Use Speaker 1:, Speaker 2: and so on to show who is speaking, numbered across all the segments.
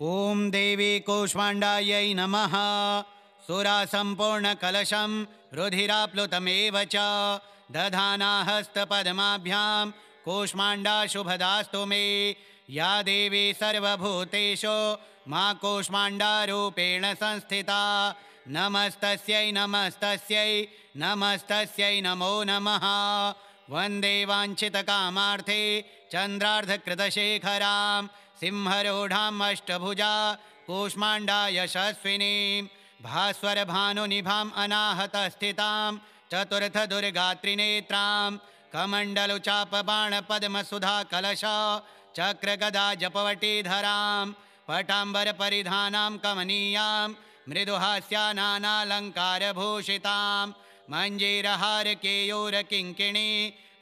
Speaker 1: ॐ देवी कूष्माण्डायै नमः। सुरासम्पूर्णकलशं रुधिराप्लुतमेव च दधाना हस्तपद्माभ्यां कूष्माण्डा शुभदास्तु मे। या देवी सर्वभूतेषु मा कूष्माण्डारूपेण संस्थिता। नमस्तस्यै नमस्तस्यै नमस्तस्यै नमो नमः। वन्दे वाञ्छितकामार्थे चन्द्रार्धकृतशेखरां सिंहरूढाम् अष्टभुजा कूष्माण्डा यशस्विनीं। भास्वरभानुनिभाम् अनाहतस्थितां चतुर्थदुर्गात्रिनेत्रां कमण्डलुचापबाणपद्मसुधा कलश चक्रगदा जपवटीधरां पटाम्बरपरिधानां कमनीयां मृदुहास्यानानालङ्कारभूषितां मञ्जीरहारकेयूरकिङ्किणी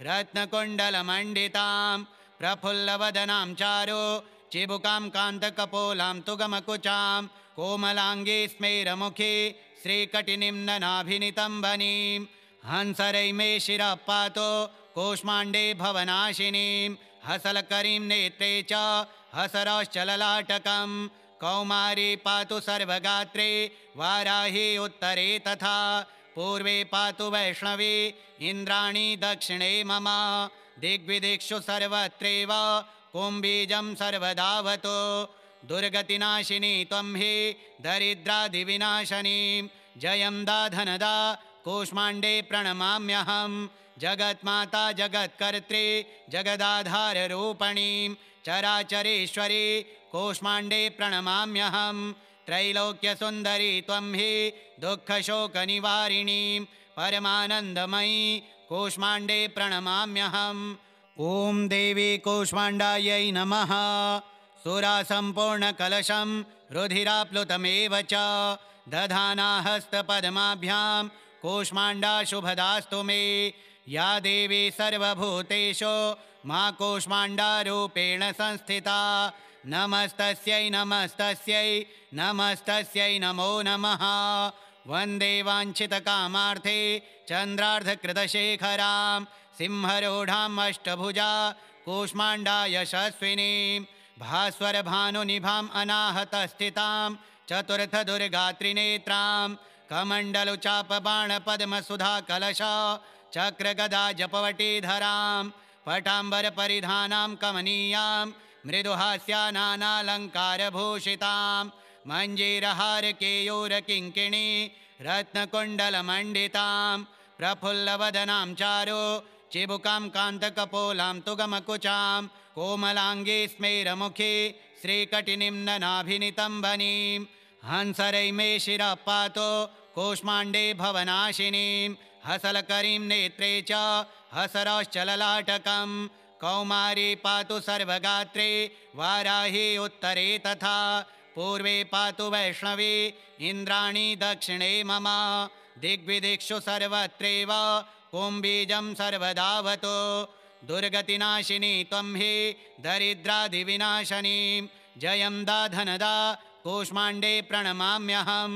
Speaker 1: रत्नकुण्डलमण्डितां प्रफुल्लवदनां चारु चिबुकां कान्तकपोलां तुगमकुचां कोमलाङ्गी स्मेरमुखी श्रीकटिनिम्ननाभिनितम्बनीं हंसरै मे शिरः पातु कूष्माण्डे भवनाशिनीं हसलकरीं नेत्रे च हसरश्चललाटकं कौमारी पातु सर्वगात्रे वाराही उत्तरे तथा पूर्वे पातु वैष्णवी इन्द्राणी दक्षिणे मम दिग्विदिक्षु सर्वत्रैव कुम्बीजं सर्वदावतु दुर्गतिनाशिनी त्वं हि दरिद्रादिविनाशनीं जयं दाधनदा कूष्माण्डे प्रणमाम्यहं जगन्माता जगत्कर्त्री जगदाधाररूपणीं चराचरेश्वरी कूष्माण्डे प्रणमाम्यहं त्रैलोक्यसुन्दरी त्वं हि दुःखशोकनिवारिणीं परमानन्दमयी कूष्माण्डे प्रणमाम्यहम्। ॐ देवी कूष्माण्डायै नमः। सुरासम्पूर्णकलशं रुधिराप्लुतमेव च दधाना हस्तपद्माभ्यां कूष्माण्डा शुभदास्तु मे। या देवी सर्वभूतेषु मा कूष्माण्डारूपेण संस्थिता। नमस्तस्यै नमस्तस्यै नमस्तस्यै नमो नमः। वन्दे वाञ्छितकामार्थे चन्द्रार्धकृतशेखरां सिंहरूढाम् अष्टभुजा कूष्माण्डा यशस्विनीं भास्वरभानुनिभाम् अनाहतस्थितां चतुर्थदुर्गात्रिनेत्रां कमण्डलुचापबाणपद्मसुधा कलश चक्रगदा जपवटीधरां पटाम्बरपरिधानां कमनीयां मृदुहास्यानानालङ्कारभूषितां मञ्जीरहारकेयूरकिङ्किणी रत्नकुण्डलमण्डितां प्रफुल्लवदनां चारु चिबुकां कान्तकपोलां तुगमकुचां कोमलाङ्गी स्मेरमुखी श्रीकटिनिम्ननाभिनितम्बनीं हंसरै मे शिरः पातु कूष्माण्डे भवनाशिनीं हसलकरीं नेत्रे च हसरश्चललाटकं कौमारी पातु सर्वगात्रे वाराही उत्तरे तथा पूर्वे पातु वैष्णवी इन्द्राणी दक्षिणे मम दिग्विदिक्षु सर्वत्रैव कुम्बीजं सर्वदावतु दुर्गतिनाशिनी त्वं हि दरिद्रादिविनाशनीं जयं दाधनदा कूष्माण्डे प्रणमाम्यहं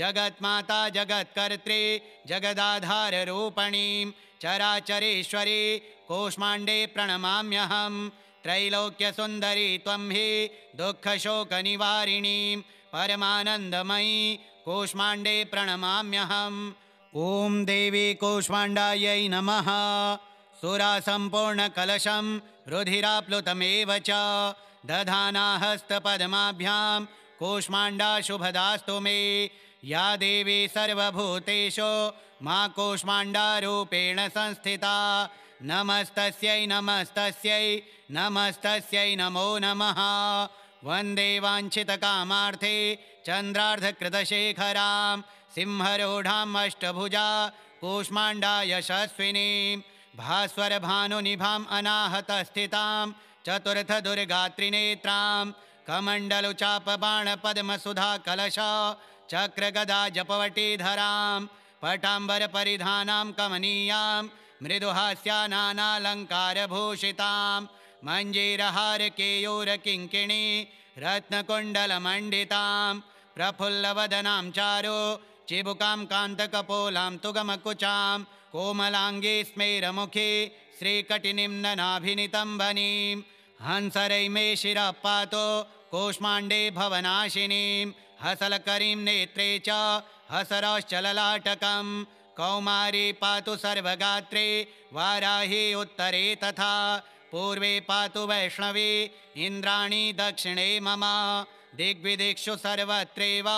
Speaker 1: जगन्माता जगत्कर्त्री जगदाधाररूपणीं चराचरेश्वरी कूष्माण्डे प्रणमाम्यहं त्रैलोक्यसुन्दरी त्वं हि दुःखशोकनिवारिणीं परमानन्दमयी कूष्माण्डे प्रणमाम्यहम्। ॐ देवी कूष्माण्डायै नमः। सुरासम्पूर्णकलशं रुधिराप्लुतमेव च दधाना हस्तपद्माभ्यां कूष्माण्डा शुभदास्तु मे। या देवी सर्वभूतेषु मा कूष्माण्डारूपेण संस्थिता। नमस्तस्यै नमस्तस्यै नमस्तस्यै नमो नमः। वन्दे वाञ्छितकामार्थे चन्द्रार्धकृतशेखरां सिंहरूढाम् अष्टभुजा कूष्माण्डा यशस्विनीं भास्वरभानुनिभाम् अनाहतस्थितां चतुर्थदुर्गात्रिनेत्रां कमण्डलुचापबाणपद्मसुधा कलश चक्रगदा जपवटीधरां पटाम्बरपरिधानां कमनीयां मृदुहास्यानानालङ्कारभूषितां मञ्जीरहारकेयूरकिङ्किणी रत्नकुण्डलमण्डितां प्रफुल्लवदनां चारु चिबुकां कान्तकपोलां तुगमकुचां कोमलाङ्गी स्मेरमुखी श्रीकटिनिम्ननाभिनितम्बनीं हंसरै मे शिरः पातु कूष्माण्डे भवनाशिनीं हसलकरीं नेत्रे च हसरश्चललाटकं कौमारी पातु सर्वगात्रे वाराही उत्तरे तथा पूर्वे पातु वैष्णवी इन्द्राणी दक्षिणे मम दिग्विदिक्षु सर्वत्रैव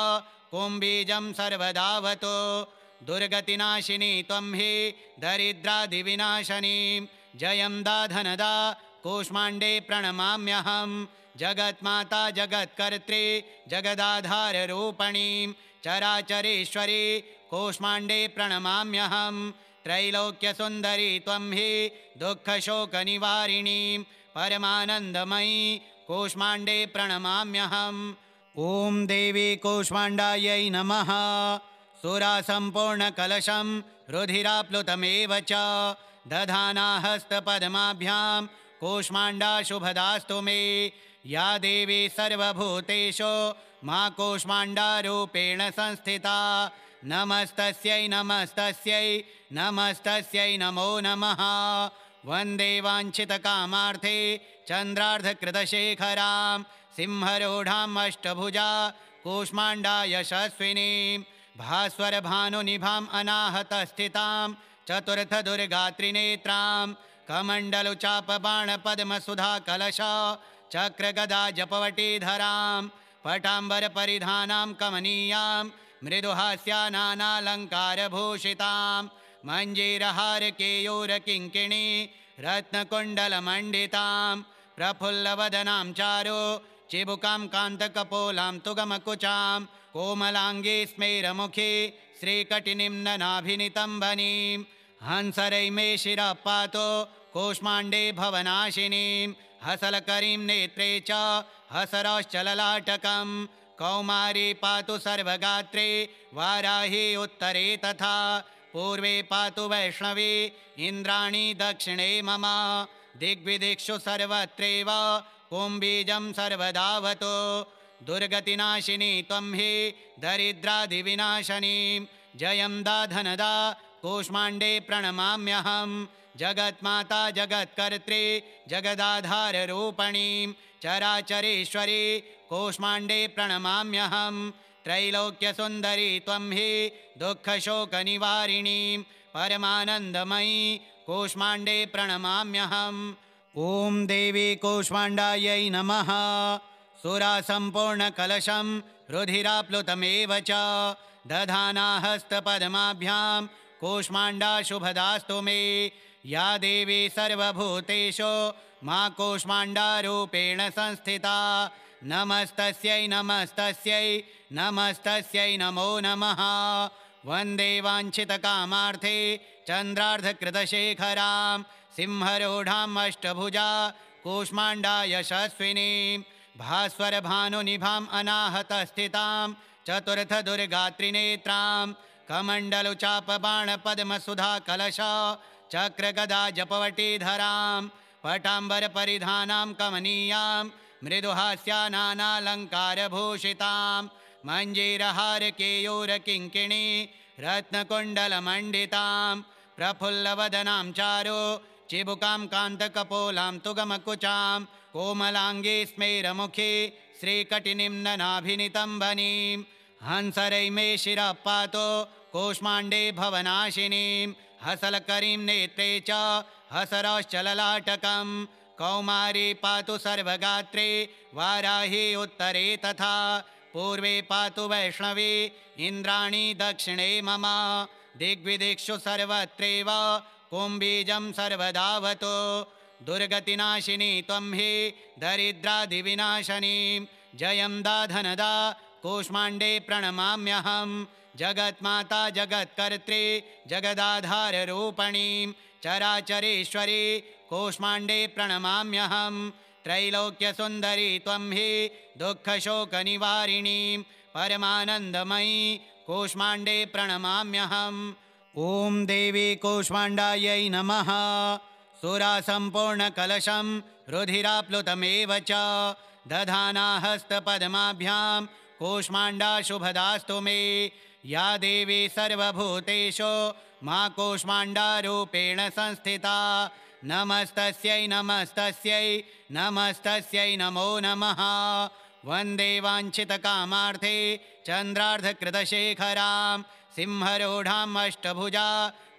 Speaker 1: कुम्बीजं सर्वदावतो दुर्गतिनाशिनी त्वं हि दरिद्रादिविनाशनीं जयं दाधनदा कूष्माण्डे प्रणमाम्यहं जगन्माता जगत्कर्त्री जगदाधाररूपणीं चराचरेश्वरी कूष्माण्डे प्रणमाम्यहं त्रैलोक्यसुन्दरी त्वं हि दुःखशोकनिवारिणीं परमानन्दमयी कूष्माण्डे प्रणमाम्यहम् ॐ देवी कूष्माण्डायै नमः सुरासम्पूर्णकलशं रुधिराप्लुतमेव च दधाना हस्तपद्माभ्यां कूष्माण्डा शुभदास्तु मे या देवी सर्वभूतेषु मा कूष्माण्डारूपेण संस्थिता नमस्तस्यै नमस्तस्यै नमस्तस्यै नमो नमः वन्दे वाञ्छितकामार्थे चन्द्रार्धकृतशेखरां सिंहरूढाम् अष्टभुजा कूष्माण्डा यशस्विनीं भास्वरभानुनिभाम् अनाहतस्थितां चतुर्थदुर्गात्रिनेत्रां कमण्डलुचापबाणपद्मसुधाकलश चक्रगदा जपवटीधरां पटाम्बरपरिधानां कमनीयां मृदुहास्यानानालङ्कारभूषितां मञ्जीरहारकेयूरकिङ्किणी रत्नकुण्डलमण्डितां प्रफुल्लवदनां चारु चिबुकां कान्तकपोलां तुगमकुचां कोमलाङ्गी स्मेरमुखी श्रीकटिनीं ननाभिनितम्बनीं हंसरै मे शिरः पातु कूष्माण्डे भवनाशिनीं हसलकरीं नेत्रे च हसरश्चललाटकं कौमारी पातु सर्वगात्रे वाराही उत्तरे तथा पूर्वे पातु वैष्णवी इन्द्राणी दक्षिणे मम दिग्विदिक्षु सर्वत्रैव कुम्बीजं सर्वदावतो दुर्गतिनाशिनी त्वं हि दरिद्रादिविनाशनीं जयं दाधनदा कूष्माण्डे प्रणमाम्यहं जगन्माता जगत्कर्त्री जगदाधाररूपणीं चराचरेश्वरी कूष्माण्डे प्रणमाम्यहं त्रैलोक्यसुन्दरी त्वं हि दुःखशोकनिवारिणीं परमानन्दमयी कूष्माण्डे प्रणमाम्यहम् ॐ देवी कूष्माण्डायै नमः सुरासम्पूर्णकलशं रुधिराप्लुतमेव च दधाना हस्तपद्माभ्यां कूष्माण्डा शुभदास्तु मे या देवी सर्वभूतेषु मा कूष्माण्डारूपेण संस्थिता नमस्तस्यै नमस्तस्यै नमस्तस्यै नमो नमः वन्दे वाञ्छितकामार्थे चन्द्रार्धकृतशेखरां सिंहरूढाम् अष्टभुजा कूष्माण्डा यशस्विनीं भास्वरभानुनिभाम् अनाहतस्थितां चतुर्थदुर्गात्रिनेत्रां कमण्डलुचापबाणपद्मसुधाकलश चक्रगदा जपवटीधरां पटाम्बरपरिधानां कमनीयां मृदुहास्यानानालङ्कारभूषितां मञ्जीरहारकेयूरकिङ्किणी रत्नकुण्डलमण्डितां प्रफुल्लवदनां चारु चिबुकां कान्तकपोलां तुगमकुचां कोमलाङ्गी स्मेरमुखी श्रीकटिनीं ननाभिनितम्बनीं हंसरै मे शिरः पातु कूष्माण्डे भवनाशिनीं हसलकरीं नेत्रे च हसरश्चललाटकं कौमारी पातु सर्वगात्रे वाराही उत्तरे तथा पूर्वे पातु वैष्णवी इन्द्राणी दक्षिणे मम दिग्विदिक्षु सर्वत्रैव कुम्बीजं सर्वदावतो दुर्गतिनाशिनी त्वं हि दरिद्रादिविनाशनीं जयं दाधनदा कूष्माण्डे प्रणमाम्यहं जगन्माता जगत्कर्त्री जगदाधाररूपणीं चराचरेश्वरी कूष्माण्डे प्रणमाम्यहं त्रैलोक्यसुन्दरी त्वं हि दुःखशोकनिवारिणीं परमानन्दमयी कूष्माण्डे प्रणमाम्यहम् ॐ देवी कूष्माण्डायै नमः सुरासम्पूर्णकलशं रुधिराप्लुतमेव च दधाना हस्तपद्माभ्यां कूष्माण्डा शुभदास्तु मे या देवी सर्वभूतेषु मा कूष्माण्डारूपेण संस्थिता नमस्तस्यै नमस्तस्यै नमस्तस्यै नमो नमः वन्दे वाञ्छितकामार्थे चन्द्रार्धकृतशेखरां सिंहरूढाम् अष्टभुजा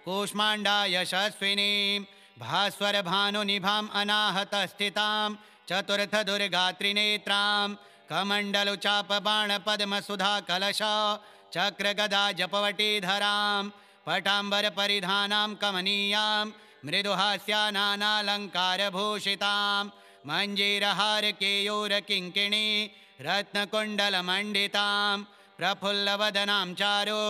Speaker 1: कूष्माण्डा यशस्विनीं भास्वरभानुनिभाम् अनाहतस्थितां चतुर्थदुर्गात्रिनेत्रां कमण्डलुचापबाणपद्मसुधाकलशा चक्रगदा जपवटीधरां पटाम्बरपरिधानां कमनीयां मृदुहास्यानानालङ्कारभूषितां मञ्जीरहारकेयूरकिङ्किणी रत्नकुण्डलमण्डितां प्रफुल्लवदनां चारु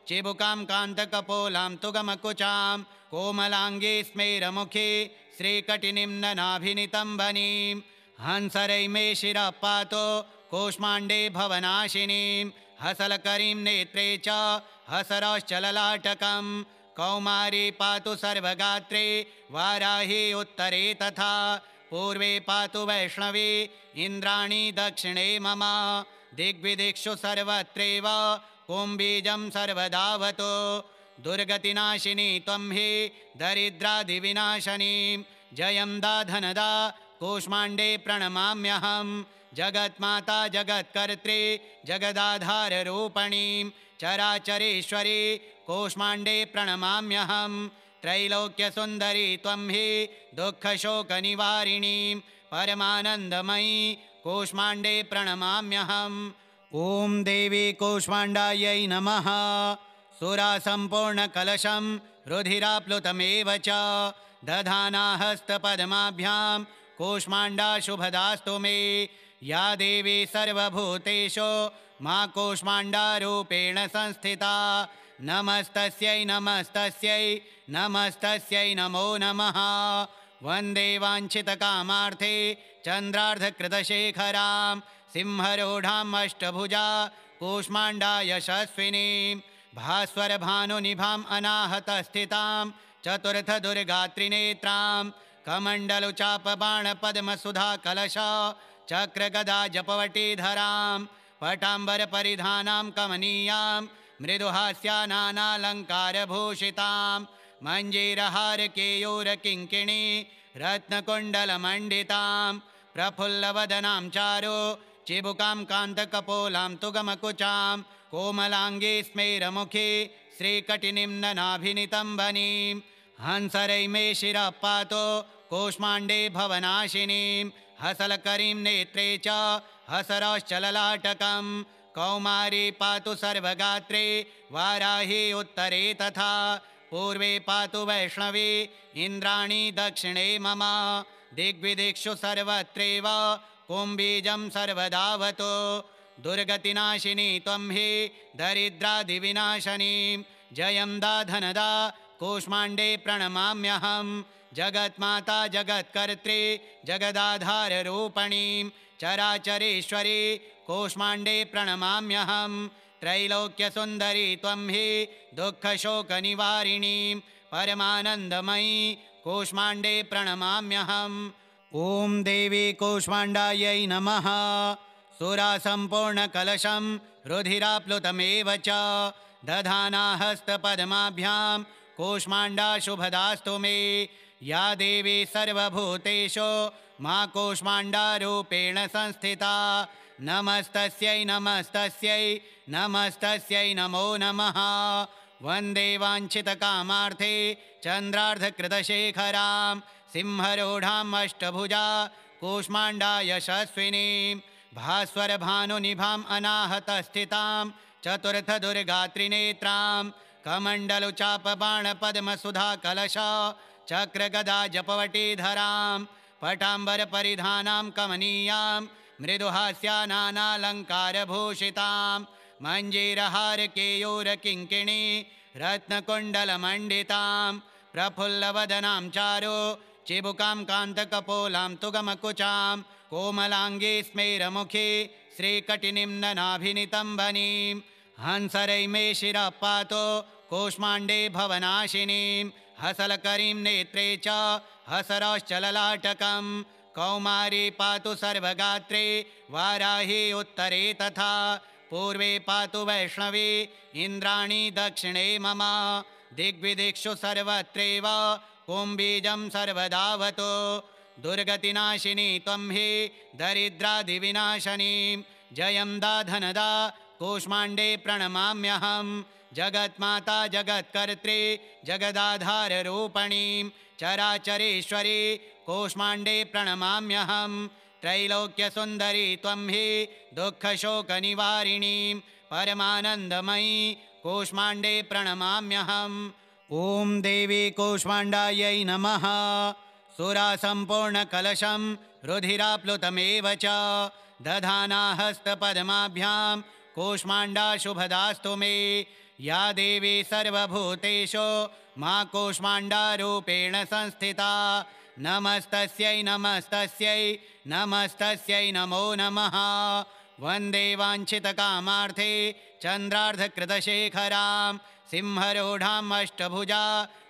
Speaker 1: चिबुकां कान्तकपोलां तुगमकुचां कोमलाङ्गी स्मेरमुखी श्रीकटिनिं ननाभिनितम्बनीं हंसरै मे शिरः पातु कूष्माण्डे भवनाशिनीं हसलकरीं नेत्रे च हसरश्चललाटकं कौमारी पातु सर्वगात्रे वाराही उत्तरे तथा पूर्वे पातु वैष्णवी इन्द्राणी दक्षिणे मम दिग्विदिक्षु सर्वत्रैव कुम्बीजं सर्वदावतु दुर्गतिनाशिनी त्वं हि दरिद्रादिविनाशनीं जयं दाधनदा कूष्माण्डे प्रणमाम्यहं जगन्माता जगत्कर्त्री जगदाधाररूपणीं चराचरेश्वरी कूष्माण्डे प्रणमाम्यहं त्रैलोक्यसुन्दरी त्वं हि दुःखशोकनिवारिणीं परमानन्दमयी कूष्माण्डे प्रणमाम्यहम् ॐ देवी कूष्माण्डायै नमः सुरासम्पूर्णकलशं रुधिराप्लुतमेव च दधाना हस्तपद्माभ्यां कूष्माण्डा शुभदास्तु मे या देवी सर्वभूतेषु मा कूष्माण्डारूपेण संस्थिता नमस्तस्यै नमस्तस्यै नमस्तस्यै नमो नमः वन्दे वाञ्छितकामार्थे चन्द्रार्धकृतशेखरां सिंहरूढाम् अष्टभुजा कूष्माण्डा यशस्विनीं भास्वरभानुनिभाम् अनाहतस्थितां चतुर्थदुर्गात्रिनेत्रां कमण्डलुचापबाणपद्मसुधाकलशा चक्रगदा जपवटीधरां पटाम्बरपरिधानां कमनीयां मृदुहास्यानानालङ्कारभूषितां मञ्जीरहारकेयूरकिङ्किणी रत्नकुण्डलमण्डितां प्रफुल्लवदनां चारु चिबुकां कान्तकपोलां तुगमकुचां कोमलाङ्गी स्मेरमुखी श्रीकटिनिं ननाभिनितम्बनीं हंसरै मे शिरः पातु कूष्माण्डे भवनाशिनीं हसलकरीं नेत्रे च हसरश्चललाटकं कौमारी पातु सर्वगात्रे वाराही उत्तरे तथा पूर्वे पातु वैष्णवी इन्द्राणी दक्षिणे मम दिग्विदिक्षु सर्वत्रैव कुम्बीजं सर्वदावतु दुर्गतिनाशिनी त्वं हि दरिद्रादिविनाशनीं जयं दाधनदा कूष्माण्डे प्रणमाम्यहं जगन्माता जगत्कर्त्री जगदाधाररूपणीं चराचरेश्वरी कूष्माण्डे प्रणमाम्यहं त्रैलोक्यसुन्दरी त्वं हि दुःखशोकनिवारिणीं परमानन्दमयी कूष्माण्डे प्रणमाम्यहम् ॐ देवी कूष्माण्डायै नमः सुरासम्पूर्णकलशं रुधिराप्लुतमेव च दधाना हस्तपद्माभ्यां कूष्माण्डा शुभदास्तु मे या देवी सर्वभूतेषु मा कूष्माण्डारूपेण संस्थिता नमस्तस्यै नमस्तस्यै नमस्तस्यै नमो नमः वन्दे वाञ्छितकामार्थे चन्द्रार्धकृतशेखरां सिंहरूढाम् अष्टभुजा कूष्माण्डा यशस्विनीं भास्वरभानुनिभाम् अनाहतस्थितां चतुर्थदुर्गात्रिनेत्रां कमण्डलुचापबाणपद्मसुधाकलशा चक्रगदा जपवटीधरां पटाम्बरपरिधानां कमनीयां मृदुहास्यानानालङ्कारभूषितां मञ्जीरहारकेयूरकिङ्किणी रत्नकुण्डलमण्डितां प्रफुल्लवदनां चारु चिबुकां कान्तकपोलां तुगमकुचां कोमलाङ्गी स्मेरमुखी श्रीकटिनिं ननाभिनितम्बनीं हंसरै मे शिरः पातु कूष्माण्डे भवनाशिनीं हसलकरीं नेत्रे च हसरश्चललाटकं कौमारी पातु सर्वगात्रे वाराही उत्तरे तथा पूर्वे पातु वैष्णवी इन्द्राणी दक्षिणे मम दिग्विदिक्षु सर्वत्रैव कुम्बीजं सर्वदावतु दुर्गतिनाशिनी त्वं हि दरिद्रादिविनाशनीं जयं दाधनदा कूष्माण्डे प्रणमाम्यहं जगन्माता जगत्कर्त्री जगदाधाररूपिणीं चराचरेश्वरी कूष्माण्डे प्रणमाम्यहं त्रैलोक्यसुन्दरी त्वं हि दुःखशोकनिवारिणीं परमानन्दमयी कूष्माण्डे प्रणमाम्यहम् ॐ देवी कूष्माण्डायै नमः सुरासम्पूर्णकलशं रुधिराप्लुतमेव च दधाना हस्तपद्माभ्यां कूष्माण्डा शुभदास्तु मे या देवी सर्वभूतेषु मा कूष्माण्डारूपेण संस्थिता नमस्तस्यै नमस्तस्यै नमस्तस्यै नमो नमः वन्दे वाञ्छितकामार्थे चन्द्रार्धकृतशेखरां सिंहरूढाम् अष्टभुजा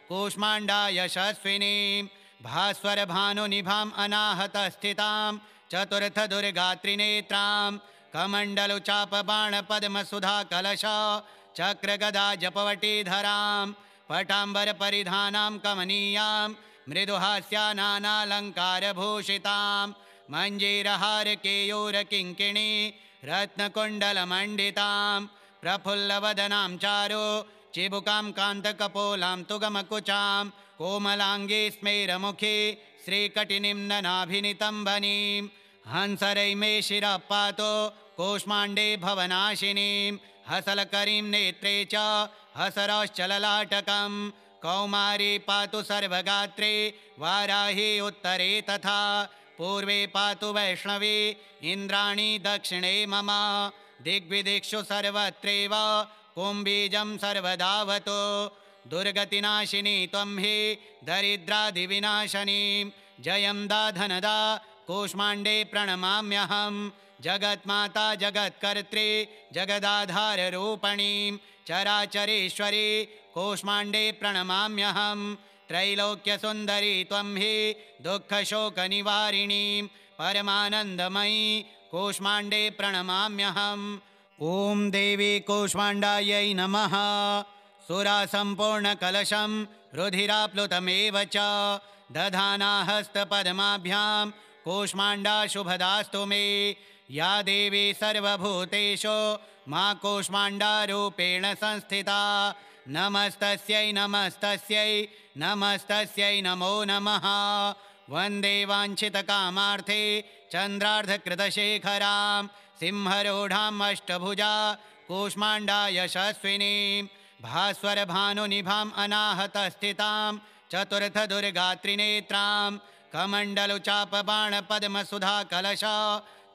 Speaker 1: कूष्माण्डा यशस्विनीं भास्वरभानुनिभाम् अनाहतस्थितां चतुर्थदुर्गात्रिनेत्रां कमण्डलुचापबाणपद्मसुधाकलश चक्रगदा जपवटीधरां पटाम्बरपरिधानां कमनीयां मृदुहास्यानानालङ्कारभूषितां मञ्जीरहारकेयूरकिङ्किणी रत्नकुण्डलमण्डितां प्रफुल्लवदनां चारु चिबुकां कान्तकपोलां तुगमकुचां कोमलाङ्गी स्मेरमुखी श्रीकटिनिं ननाभिनितम्बनीं हंसरै मे शिरः पातु कूष्माण्डे भवनाशिनीं हसलकरीं नेत्रे च हसरश्चललाटकं कौमारी पातु सर्वगात्रे वाराही उत्तरे तथा पूर्वे पातु वैष्णवी इन्द्राणी दक्षिणे मम दिग्विदिक्षु सर्वत्रैव कुम्बीजं सर्वदावतु दुर्गतिनाशिनी त्वं हि दरिद्रादिविनाशनीं जयं दाधनदा कूष्माण्डे प्रणमाम्यहं जगन्माता जगत्कर्त्री जगदाधाररूपिणीं चराचरेश्वरी कूष्माण्डे प्रणमाम्यहं त्रैलोक्यसुन्दरी त्वं हि दुःखशोकनिवारिणीं परमानन्दमयी कूष्माण्डे प्रणमाम्यहम् ॐ देवी कूष्माण्डायै नमः सुरासम्पूर्णकलशं रुधिराप्लुतमेव च दधाना हस्तपद्माभ्यां कूष्माण्डा शुभदास्तु मे या देवी सर्वभूतेषु मा कूष्माण्डारूपेण संस्थिता नमस्तस्यै नमस्तस्यै नमस्तस्यै नमो नमः वन्दे वाञ्छितकामार्थे चन्द्रार्धकृतशेखरां सिंहरूढाम् अष्टभुजा कूष्माण्डा यशस्विनीं भास्वरभानुनिभाम् अनाहतस्थितां चतुर्थदुर्गात्रिनेत्रां कमण्डलुचापबाणपद्मसुधाकलश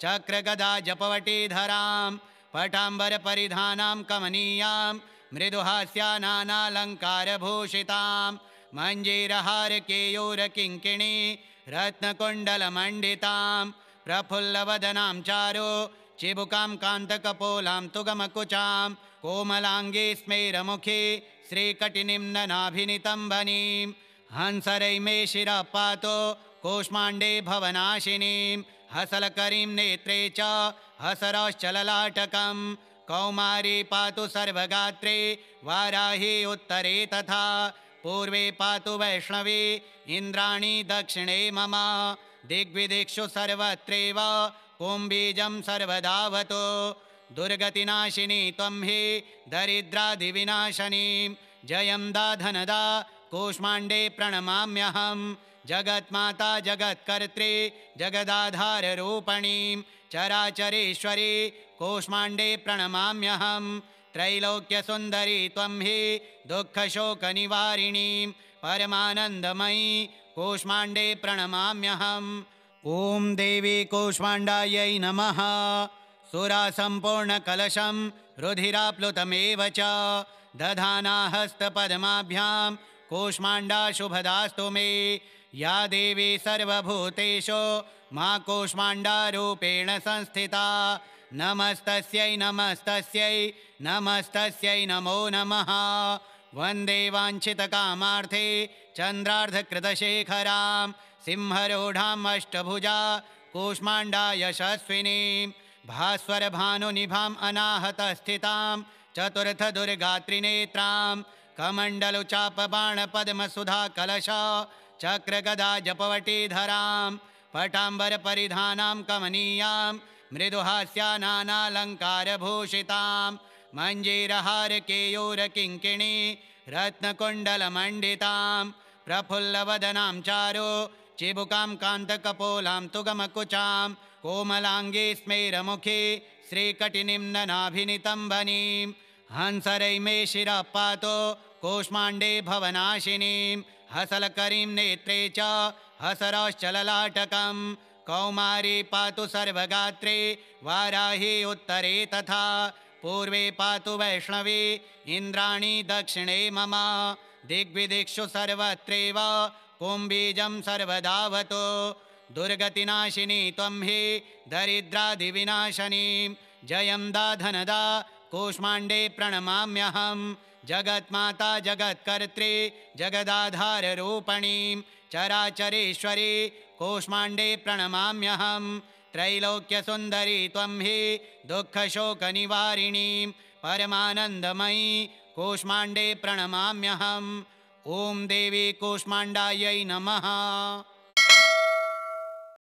Speaker 1: चक्रगदा जपवटीधरां पटाम्बरपरिधानां कमनीयां मृदुहास्यानानालङ्कारभूषितां मञ्जीरहारकेयूरकिङ्किणी रत्नकुण्डलमण्डितां प्रफुल्लवदनां चारु चिबुकां कान्तकपोलां तुगमकुचां कोमलाङ्गी स्मेरमुखी श्रीकटिनिं ननाभिनितम्बनीं हंसरै मे शिरः पातु कूष्माण्डे भवनाशिनीं हसलकरीं नेत्रे च हसरश्चललाटकं कौमारी पातु सर्वगात्रे वाराही उत्तरे तथा पूर्वे पातु वैष्णवी इन्द्राणी दक्षिणे मम दिग्विदिक्षु सर्वत्रैव कुम्बीजं सर्वदावतु दुर्गतिनाशिनी त्वं हि दरिद्रादिविनाशनीं जयं दाधनदा कूष्माण्डे प्रणमाम्यहं जगन्माता जगत्कर्त्री जगदाधाररूपिणीं चराचरेश्वरी कूष्माण्डे प्रणमाम्यहं त्रैलोक्यसुन्दरी त्वं हि दुःखशोकनिवारिणीं परमानन्दमयी कूष्माण्डे प्रणमाम्यहम् ॐ देवी कूष्माण्डायै नमः सुरासम्पूर्णकलशं रुधिराप्लुतमेव च दधाना हस्तपद्माभ्यां कूष्माण्डा शुभदास्तु मे या देवी सर्वभूतेषु मा कूष्माण्डारूपेण संस्थिता नमस्तस्यै नमस्तस्यै नमस्तस्यै नमो नमः वन्दे वाञ्छितकामार्थे चन्द्रार्धकृतशेखरां सिंहरूढाम् अष्टभुजा कूष्माण्डा यशस्विनीं भास्वरभानुनिभाम् अनाहतस्थितां चतुर्थदुर्गात्रिनेत्रां कमण्डलुचापबाणपद्मसुधाकलश चक्रगदा जपवटीधरां पटाम्बरपरिधानां कमनीयां मृदुहास्या नानालङ्कारभूषितां मञ्जीरहारकेयूरकिङ्किणी रत्नकुण्डलमण्डितां प्रफुल्लवदनां चारु चिबुकां कान्तकपोलां तुगमकुचां कोमलाङ्गी स्मेरमुखी श्रीकटिनिं ननाभिनितम्बनीं हंसरै मे शिरः पातु कूष्माण्डे भवनाशिनीं हसलकरीं नेत्रे च हसरश्चललाटकं कौमारी पातु सर्वगात्रे वाराही उत्तरे तथा पूर्वे पातु वैष्णवी इन्द्राणी दक्षिणे मम दिग्विदिक्षु सर्वत्रैव कुम्बीजं सर्वदावतु दुर्गतिनाशिनी त्वं हि दरिद्रादिविनाशनीं जयं दाधनदा कूष्माण्डे प्रणमाम्यहं जगन्माता जगत्कर्त्री जगदाधाररूपणीं चराचरेश्वरी कूष्माण्डे प्रणमाम्यहं त्रैलोक्यसुन्दरी त्वं हि दुःखशोकनिवारिणीं परमानन्दमयी कूष्माण्डे प्रणमाम्यहम् ॐ देवी कूष्माण्डायै नमः।